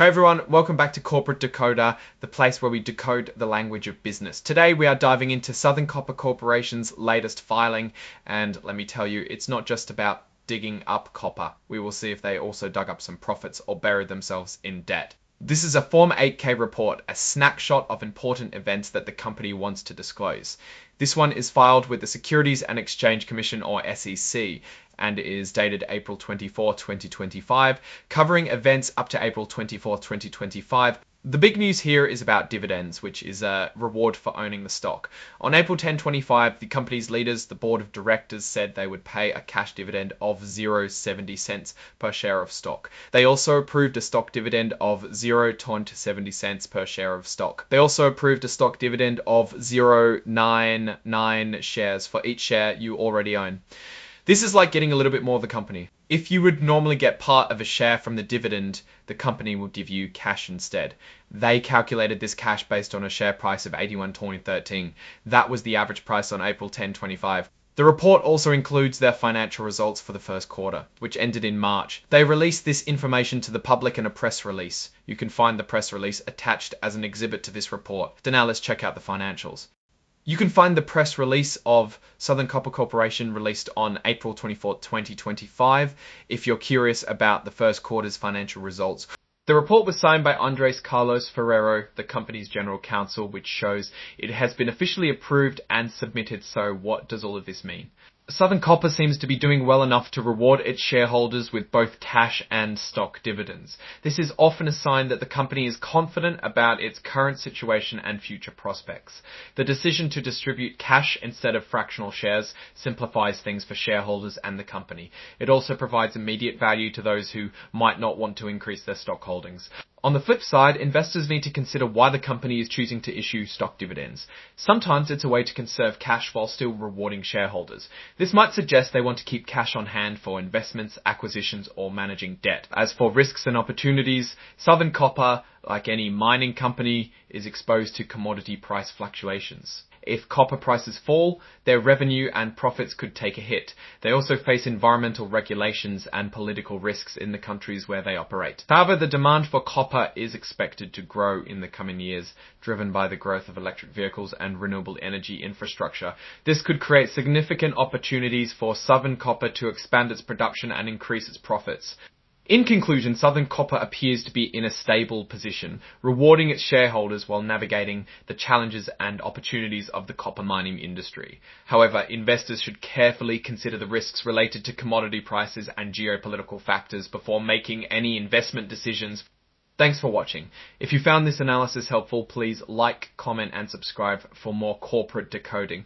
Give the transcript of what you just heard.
Hey everyone, welcome back to Corporate Decoder, the place where we decode the language of business. Today we are diving into Southern Copper Corporation's latest filing, and let me tell you, it's not just about digging up copper. We will see if they also dug up some profits or buried themselves in debt. This is a Form 8K report, a snapshot of important events that the company wants to disclose. This one is filed with the Securities and Exchange Commission, or SEC, and is dated April 24, 2025, covering events up to April 24, 2025. The big news here is about dividends, which is a reward for owning the stock. On April 10, 2025, the company's leaders, the board of directors, said they would pay a cash dividend of 0.70 cents per share of stock. They also approved a stock dividend of 0.70 cents per share of stock. They also approved a stock dividend of 0.99 shares for each share you already own. This is like getting a little bit more of the company. If you would normally get part of a share from the dividend, the company will give you cash instead. They calculated this cash based on a share price of 81.13. That was the average price on April 10, 2025. The report also includes their financial results for the first quarter, which ended in March. They released this information to the public in a press release. You can find the press release attached as an exhibit to this report. So now let's check out the financials. You can find the press release of Southern Copper Corporation released on April 24, 2025 if you're curious about the first quarter's financial results. The report was signed by Andres Carlos Ferrero, the company's general counsel, which shows it has been officially approved and submitted. So what does all of this mean? Southern Copper seems to be doing well enough to reward its shareholders with both cash and stock dividends. This is often a sign that the company is confident about its current situation and future prospects. The decision to distribute cash instead of fractional shares simplifies things for shareholders and the company. It also provides immediate value to those who might not want to increase their stock holdings. On the flip side, investors need to consider why the company is choosing to issue stock dividends. Sometimes it's a way to conserve cash while still rewarding shareholders. This might suggest they want to keep cash on hand for investments, acquisitions, or managing debt. As for risks and opportunities, Southern Copper, like any mining company, is exposed to commodity price fluctuations. If copper prices fall, their revenue and profits could take a hit. They also face environmental regulations and political risks in the countries where they operate. However, the demand for copper is expected to grow in the coming years, driven by the growth of electric vehicles and renewable energy infrastructure. This could create significant opportunities for Southern Copper to expand its production and increase its profits. In conclusion, Southern Copper appears to be in a stable position, rewarding its shareholders while navigating the challenges and opportunities of the copper mining industry. However, investors should carefully consider the risks related to commodity prices and geopolitical factors before making any investment decisions. Thanks for watching. If you found this analysis helpful, please like, comment, and subscribe for more corporate decoding.